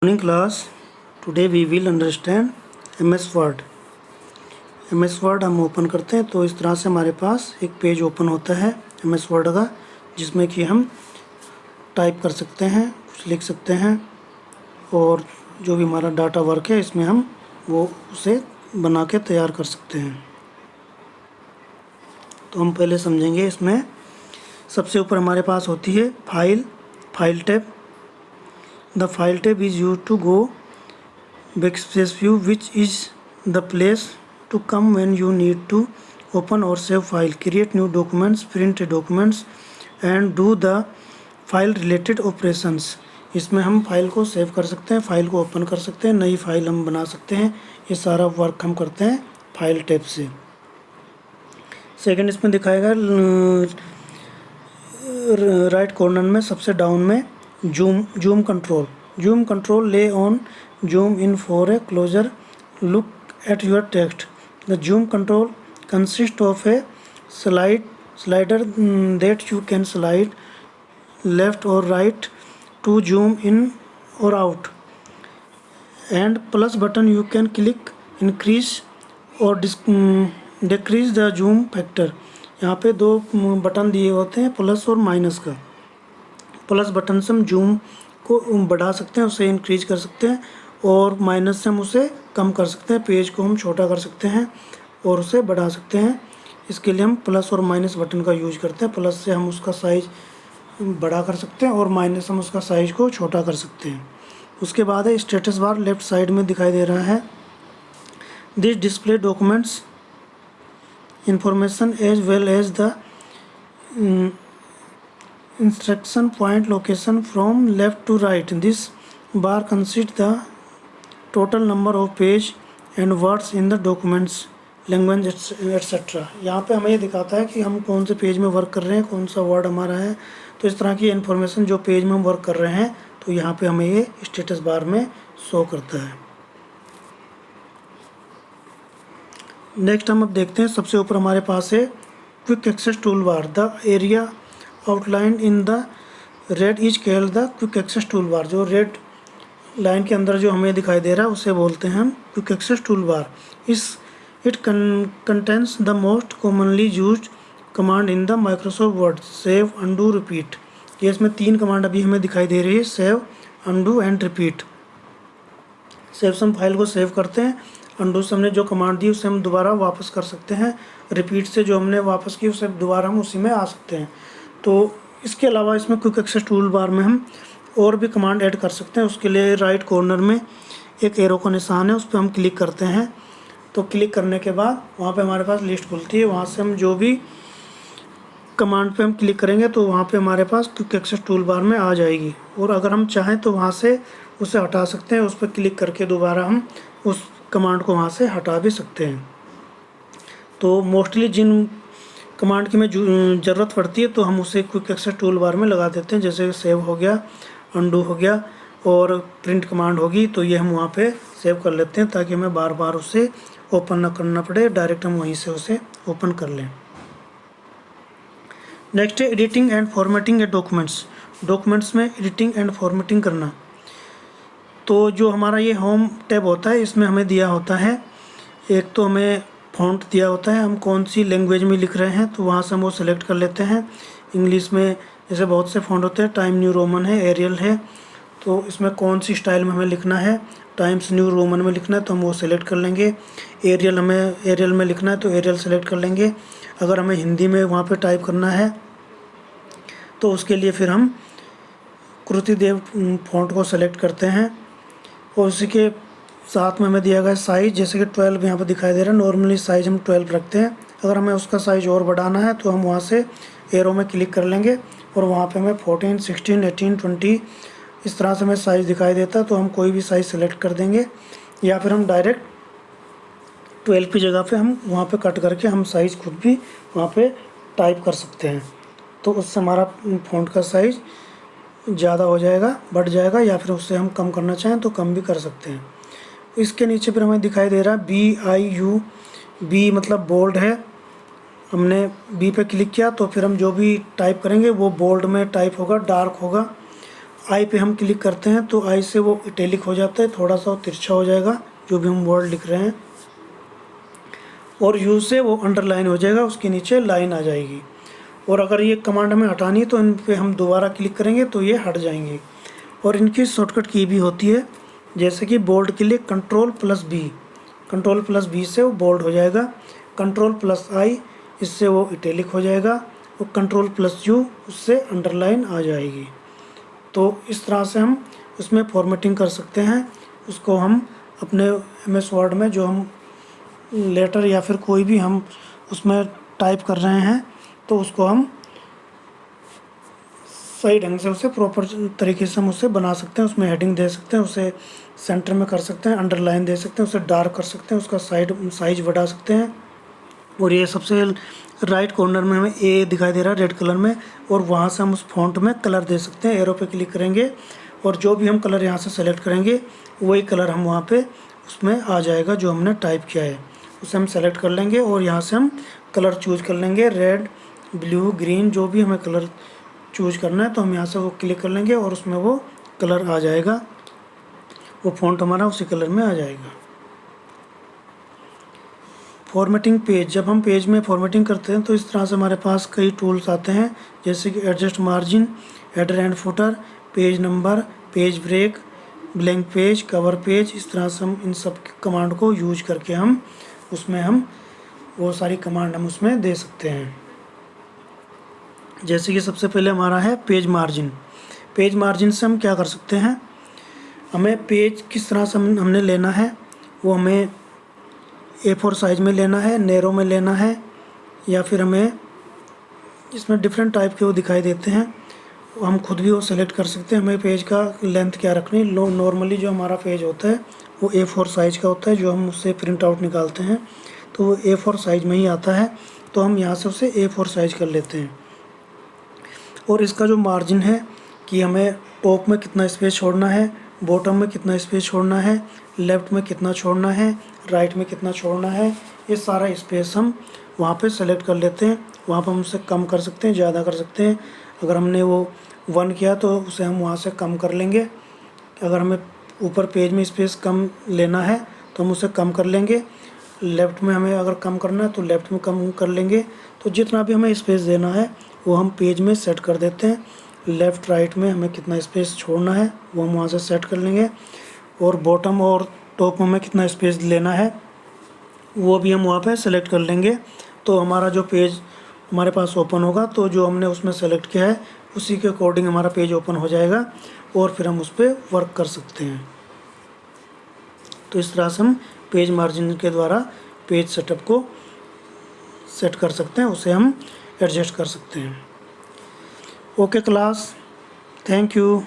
Morning class. Today we will understand MS Word. MS Word हम open करते हैं तो इस तरह से हमारे पास एक पेज ओपन होता है MS Word का, जिसमें कि हम टाइप कर सकते हैं, कुछ लिख सकते हैं और जो भी हमारा डाटा वर्क है इसमें हम वो उसे बना के तैयार कर सकते हैं। तो हम पहले समझेंगे। इसमें सबसे ऊपर हमारे पास होती है file tab. The file tab is used to go backspace view, which is the place to come when you need to open or save file, create new documents, print documents and do the file related operations. इसमें हम file को save कर सकते हैं, file को open कर सकते हैं, नई फाइल हम बना सकते हैं। ये सारा वर्क हम करते हैं फाइल टैब से। सेकंड इसमें दिखाएगा राइट कॉर्नर में सबसे डाउन में जूम कंट्रोल ले on zoom in for A closure look at your text. The zoom control consist of A slider that you can slide left और राइट टू जूम इन और out, and plus button you can click increase और decrease the zoom factor. यहाँ पे दो button दिए होते हैं, plus और माइनस का। प्लस बटन से हम जूम को बढ़ा सकते हैं, उसे इंक्रीज कर सकते हैं, और माइनस से हम उसे कम कर सकते हैं। पेज को हम छोटा कर सकते हैं और उसे बढ़ा सकते हैं। इसके लिए हम प्लस और माइनस बटन का यूज करते हैं। प्लस से हम उसका साइज़ बड़ा कर सकते हैं और माइनस से हम उसका साइज़ को छोटा कर सकते हैं। उसके बाद है स्टेटस बार, लेफ्ट साइड में दिखाई दे रहा है। This display documents information as well as the instruction point location from left to right. This bar consists the total number of page and words in the documents, language etc. यहाँ पे हमें ये दिखाता है कि हम कौन से पेज में वर्क कर रहे हैं, कौन सा वर्ड हमारा है। तो इस तरह की इन्फॉर्मेशन जो पेज में हम वर्क कर रहे हैं तो यहाँ पे हमें ये स्टेटस बार में शो करता है। नेक्स्ट हम अब देखते हैं, सबसे ऊपर हमारे पास है quick access tool bar. The area outline in the red is called the quick access tool bar. जो रेड लाइन के अंदर जो हमें दिखाई दे रहा है उसे बोलते हैं हम quick access tool bar. It contains the most commonly used command in the Microsoft Word, save, undo, repeat. ये इसमें 3 कमांड अभी हमें दिखाई दे रही है, save, undo and repeat. Save से हम फाइल को सेव करते हैं, अनडू से हमने जो कमांड दी उसे हम दोबारा वापस कर सकते हैं, रिपीट से जो हमने वापस की उसे दोबारा हम उसी में आ सकते हैं। तो इसके अलावा इसमें क्विक एक्सेस टूल बार में हम और भी कमांड ऐड कर सकते हैं। उसके लिए राइट कॉर्नर में एक एरो का निशान है, उस पर हम क्लिक करते हैं। तो क्लिक करने के बाद वहाँ पे हमारे पास लिस्ट खुलती है, वहाँ से हम जो भी कमांड पे हम क्लिक करेंगे तो वहाँ पे हमारे पास क्विक एक्सेस टूल बार में आ जाएगी। और अगर हम चाहें तो वहाँ से उसे हटा सकते हैं, उस पर क्लिक करके दोबारा हम उस कमांड को वहाँ से हटा भी सकते हैं। तो मोस्टली जिन कमांड की हमें ज़रूरत पड़ती है तो हम उसे क्विक एक्सेस टूल बार में लगा देते हैं। जैसे सेव हो गया, अनडू हो गया और प्रिंट कमांड होगी, तो ये हम वहाँ पे सेव कर लेते हैं ताकि हमें बार बार उसे ओपन ना करना पड़े, डायरेक्ट हम वहीं से उसे ओपन कर लें। नेक्स्ट है editing and formatting A documents में एडिटिंग एंड फॉर्मेटिंग करना। तो जो हमारा ये होम टैब होता है इसमें हमें दिया होता है, एक तो हमें फ़ॉन्ट दिया होता है, हम कौन सी लैंग्वेज में लिख रहे हैं तो वहाँ से हम वो सेलेक्ट कर लेते हैं। इंग्लिश में जैसे बहुत से फ़ॉन्ट होते हैं, टाइम न्यू रोमन है, एरियल है, तो इसमें कौन सी स्टाइल में हमें लिखना है, टाइम्स न्यू रोमन में लिखना है तो हम वो सेलेक्ट कर लेंगे। एरियल हमें एरियल में लिखना है तो एरियल सेलेक्ट कर लेंगे। अगर हमें हिंदी में वहाँ पर टाइप करना है तो उसके लिए फिर हम कृतिदेव फ़ॉन्ट को सेलेक्ट करते हैं। और उसी के साथ में हमें दिया गया साइज़, जैसे कि 12 यहाँ पर दिखाई दे रहा है। नॉर्मली साइज़ हम 12 रखते हैं। अगर हमें उसका साइज़ और बढ़ाना है तो हम वहाँ से एरो में क्लिक कर लेंगे और वहाँ पे हमें 14, 16, 18, 20 इस तरह से हमें साइज़ दिखाई देता है। तो हम कोई भी साइज़ सेलेक्ट कर देंगे या फिर हम डायरेक्ट 12 की जगह पे हम वहाँ पे कट करके हम साइज़ खुद भी वहाँ पे टाइप कर सकते हैं। तो उससे हमारा फ़ॉन्ट का साइज़ ज़्यादा हो जाएगा, बढ़ जाएगा, या फिर उससे हम कम करना चाहें तो कम भी कर सकते हैं। इसके नीचे फिर हमें दिखाई दे रहा है BIU, बी मतलब बोल्ड है। हमने बी पे क्लिक किया तो फिर हम जो भी टाइप करेंगे वो बोल्ड में टाइप होगा, डार्क होगा। आई पे हम क्लिक करते हैं तो आई से वो इटैलिक हो जाता है, थोड़ा सा तिरछा हो जाएगा जो भी हम वर्ड लिख रहे हैं, और यू से वो अंडरलाइन हो जाएगा, उसके नीचे लाइन आ जाएगी। और अगर ये कमांड हमें हटानी है तो इन पे हम दोबारा क्लिक करेंगे तो ये हट जाएंगे। और इनकी शॉर्टकट की भी होती है, जैसे कि बोल्ड के लिए कंट्रोल प्लस बी से वो बोल्ड हो जाएगा, कंट्रोल प्लस आई इससे वो इटैलिक हो जाएगा, और कंट्रोल प्लस यू उससे अंडरलाइन आ जाएगी। तो इस तरह से हम उसमें फॉर्मेटिंग कर सकते हैं। उसको हम अपने MS वर्ड में जो हम लेटर या फिर कोई भी हम उसमें टाइप कर रहे हैं तो उसको हम सही ढंग से उसे प्रॉपर तरीके से हम उसे बना सकते हैं। उसमें हेडिंग दे सकते हैं, उसे सेंटर में कर सकते हैं, अंडरलाइन दे सकते हैं, उसे डार्क कर सकते हैं, उसका साइज बढ़ा सकते हैं। और ये सबसे राइट कॉर्नर में हमें ए दिखाई दे रहा है रेड कलर में, और वहाँ से हम उस फॉन्ट में कलर दे सकते हैं। एरो पे क्लिक करेंगे और जो भी हम कलर यहाँ से सेलेक्ट करेंगे वही कलर हम वहाँ पे उसमें आ जाएगा जो हमने टाइप किया है, उसे हम सेलेक्ट कर लेंगे और यहाँ से हम कलर चूज कर लेंगे, रेड, ब्लू, ग्रीन, जो भी हमें कलर चूज करना है तो हम यहाँ से वो क्लिक कर लेंगे और उसमें वो कलर आ जाएगा, वो फॉन्ट हमारा उसी कलर में आ जाएगा। फॉर्मेटिंग पेज, जब हम पेज में फॉर्मेटिंग करते हैं तो इस तरह से हमारे पास कई टूल्स आते हैं, जैसे कि adjust margin, header and footer, page number, page break, blank page, cover page. इस तरह से हम इन सब कमांड को यूज करके हम वो सारी कमांड हम उसमें दे सकते हैं। जैसे कि सबसे पहले हमारा है पेज मार्जिन। पेज मार्जिन से हम क्या कर सकते हैं, हमें पेज किस तरह से हमने लेना है, वो हमें A4 साइज़ में लेना है, नैरो में लेना है, या फिर हमें इसमें डिफरेंट टाइप के वो दिखाई देते हैं, हम खुद भी वो सेलेक्ट कर सकते हैं। हमें पेज का लेंथ क्या रखनी, नॉर्मली जो हमारा पेज होता है वो A4 साइज़ का होता है, जो हम उससे प्रिंट आउट निकालते हैं तो वो A4 साइज़ में ही आता है, तो हम यहाँ से उसे A4 साइज़ कर लेते हैं। और इसका जो मार्जिन है कि हमें टॉप में कितना स्पेस छोड़ना है, बॉटम में कितना स्पेस छोड़ना है, लेफ़्ट में कितना छोड़ना है, राइट में कितना छोड़ना है, ये सारा स्पेस हम वहाँ पे सेलेक्ट कर लेते हैं। वहाँ पर हम उसे कम कर सकते हैं, ज़्यादा कर सकते हैं। अगर हमने वो 1 किया तो उसे हम वहाँ से कम कर लेंगे। अगर हमें ऊपर पेज में स्पेस कम लेना है तो हम उसे कम कर लेंगे। लेफ़्ट में हमें अगर कम करना है तो लेफ़्ट में कम कर लेंगे। तो जितना भी हमें स्पेस देना है वो हम पेज में सेट कर देते हैं। लेफ़्ट राइट में हमें कितना स्पेस छोड़ना है वो हम वहाँ से सेट कर लेंगे, और बॉटम और टॉप में हमें कितना स्पेस लेना है वो भी हम वहाँ पे सेलेक्ट कर लेंगे। तो हमारा जो पेज हमारे पास ओपन होगा तो जो हमने उसमें सेलेक्ट किया है उसी के अकॉर्डिंग हमारा पेज ओपन हो जाएगा, और फिर हम उस पर वर्क कर सकते हैं। तो इस तरह से हम पेज मार्जिन के द्वारा पेज सेटअप को सेट कर सकते हैं, उसे हम एडजस्ट कर सकते हैं। Okay class, thank you.